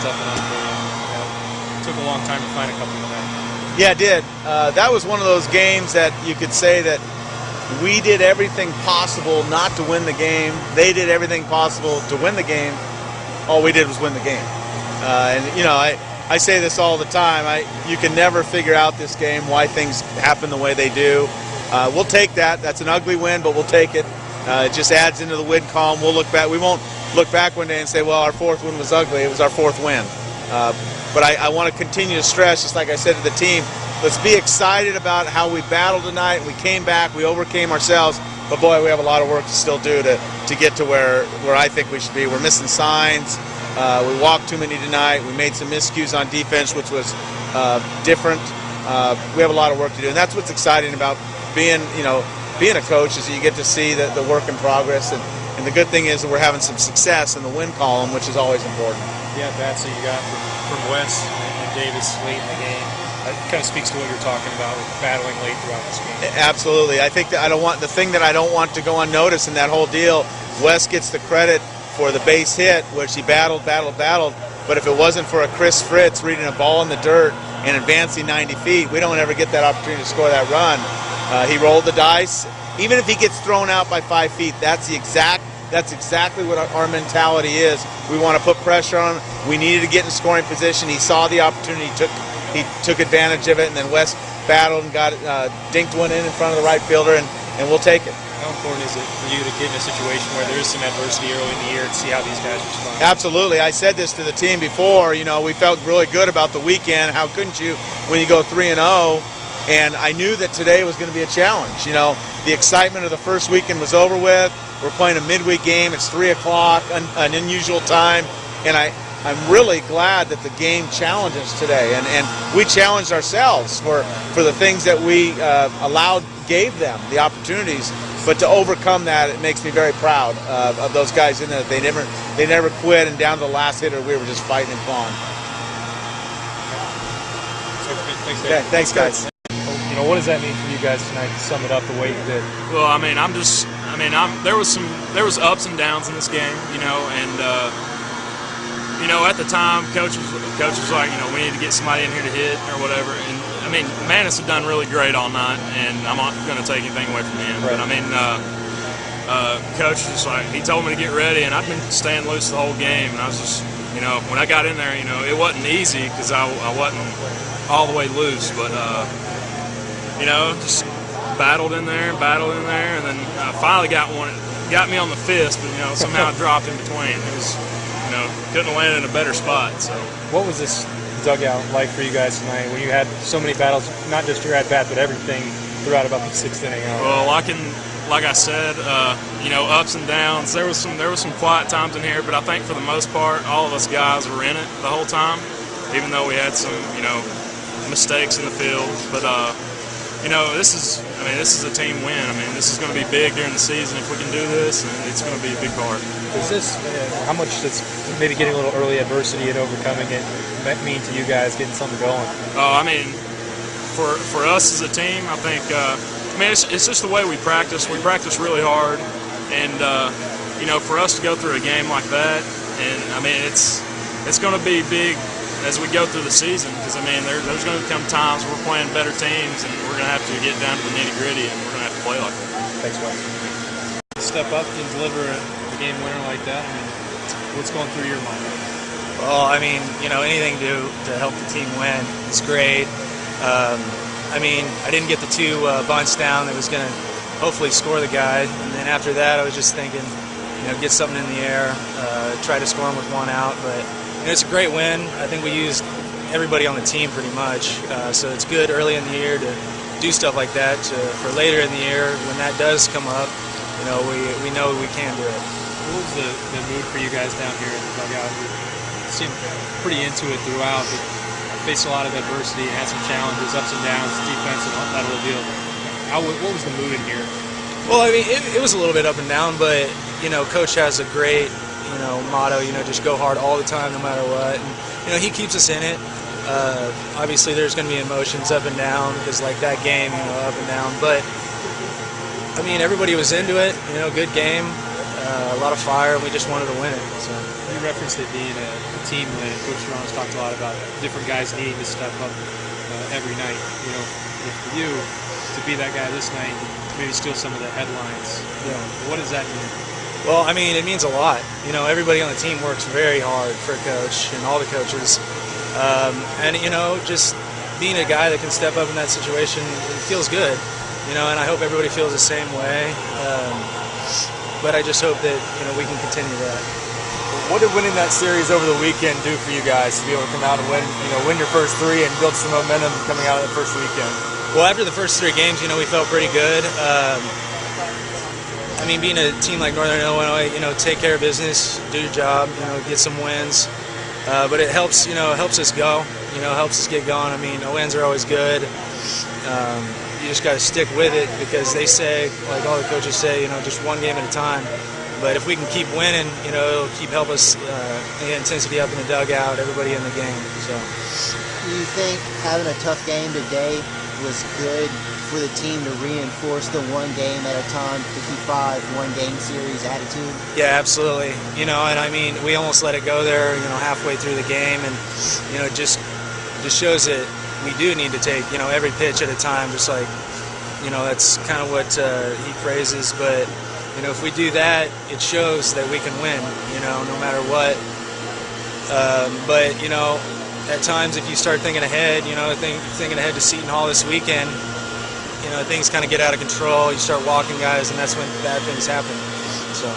stepping up for you. It took a long time to find a couple of them. Yeah, it did. That was one of those games that you could say that we did everything possible not to win the game. They did everything possible to win the game. All we did was win the game. I say this all the time. You can never figure out this game, why things happen the way they do. We'll take that. That's an ugly win, but we'll take it. It just adds into the win column. We'll look back. We won't look back one day and say, well, our fourth win was ugly. It was our fourth win. But I want to continue to stress, just like I said to the team, let's be excited about how we battled tonight. We came back. We overcame ourselves. But, boy, we have a lot of work to still do to get to where I think we should be. We're missing signs. We walked too many tonight. We made some miscues on defense, which was different. We have a lot of work to do. And that's what's exciting about being a coach, is that you get to see the work in progress. And the good thing is that we're having some success in the win column, which is always important. Yeah, that's what you got from Wes and Davis late in the game. That kind of speaks to what you're talking about with battling late throughout this game. Absolutely. I think that the thing that I don't want to go unnoticed in that whole deal, Wes gets the credit for the base hit, which he battled. But if it wasn't for a Chris Fritz reading a ball in the dirt and advancing 90 feet, we don't ever get that opportunity to score that run. He rolled the dice. Even if he gets thrown out by 5 feet, that's exactly what our mentality is. We want to put pressure on him. We needed to get in scoring position. He saw the opportunity. He took advantage of it, and then Wes battled and got dinked one in front of the right fielder, and we'll take it. How important is it for you to get in a situation where there is some adversity early in the year and see how these guys respond? Absolutely. I said this to the team before. We felt really good about the weekend. How couldn't you when you go 3-0? And I knew that today was going to be a challenge. The excitement of the first weekend was over with. We're playing a midweek game. It's 3 o'clock, an unusual time. And I'm really glad that the game challenged us today. And we challenged ourselves for the things that we gave them, the opportunities. But to overcome that, it makes me very proud of those guys in there. They never quit, and down to the last hitter, we were just fighting and clawing. Thanks, Dave. Thanks, guys. What does that mean for you guys tonight to sum it up the way you did? Well, there was ups and downs in this game, and at the time, coach was like, we need to get somebody in here to hit or whatever. And Manis had done really great all night, and I'm not going to take anything away from him. Right. But coach was like, he told me to get ready, and I've been staying loose the whole game. And I was just, when I got in there, it wasn't easy because I wasn't all the way loose, but just battled in there, and then I finally got one. It got me on the fist, but somehow it dropped in between. It was, couldn't land in a better spot. So, what was this dugout like for you guys tonight when you had so many battles, not just your at bat, but everything throughout about the 6th inning? Well, like I said, ups and downs. There was some quiet times in here, but I think for the most part, all of us guys were in it the whole time, even though we had some, mistakes in the field. But this is a team win. This is going to be big during the season if we can do this, and it's going to be a big part. Does this, how much does maybe getting a little early adversity and overcoming it mean to you guys getting something going? For us as a team, I think, it's just the way we practice. We practice really hard, and for us to go through a game like that, and it's going to be big as we go through the season, because there's going to come times we're playing better teams, and we're going to have to get down to the nitty-gritty, and we're going to have to play like that. Thanks, Wes. Step up and deliver a game winner like that. What's going through your mind? Well, anything to help the team win is great. I didn't get the 2 bunts down that was going to hopefully score the guy, and then after that, I was just thinking, get something in the air, try to score him with 1 out, but. It's a great win. I think we used everybody on the team pretty much, so it's good early in the year to do stuff like that. For later in the year, when that does come up, we know we can do it. What was the mood for you guys down here in the dugout? You seemed pretty into it throughout, but faced a lot of adversity, had some challenges, ups and downs, defense, and all that whole deal. What was the mood in here? Well, it was a little bit up and down, but Coach has a great motto, just go hard all the time, no matter what. And, he keeps us in it. Obviously, there's going to be emotions up and down because, like that game, up and down. But, everybody was into it. Good game. a lot of fire, and we just wanted to win it. So. You referenced it being a team win. Coach Serrano's talked a lot about different guys needing to step up every night. You know, for you to be that guy this night, maybe steal some of the headlines. You know, what does that mean? Well, I mean, it means a lot. You know, everybody on the team works very hard for a coach and all the coaches. And, you know, just being a guy that can step up in that situation, it feels good. You know, and I hope everybody feels the same way. But I just hope that, you know, we can continue that. What did winning that series over the weekend do for you guys to be able to come out and win your first three and build some momentum coming out of the first weekend? Well, after the first 3 games, you know, we felt pretty good. I mean, being a team like Northern Illinois, you know, take care of business, do your job, you know, get some wins. But it helps, you know, helps us go, you know, helps us get going. I mean, the wins are always good. You just got to stick with it because they say, like all the coaches say, you know, just one game at a time. But if we can keep winning, you know, it'll keep help us the intensity up in the dugout, everybody in the game. So. Do you think having a tough game today was good for the team to reinforce the one game at a time, 55 one-game series attitude? Yeah, absolutely. You know, and I mean, we almost let it go there, you know, halfway through the game, and you know, it just shows that we do need to take, you know, every pitch at a time. Just like, you know, that's kind of what he phrases. But you know, if we do that, it shows that we can win. You know, no matter what. But you know, at times, if you start thinking ahead, you know, thinking ahead to Seton Hall this weekend, you know, things kind of get out of control. You start walking guys, and that's when bad things happen. So.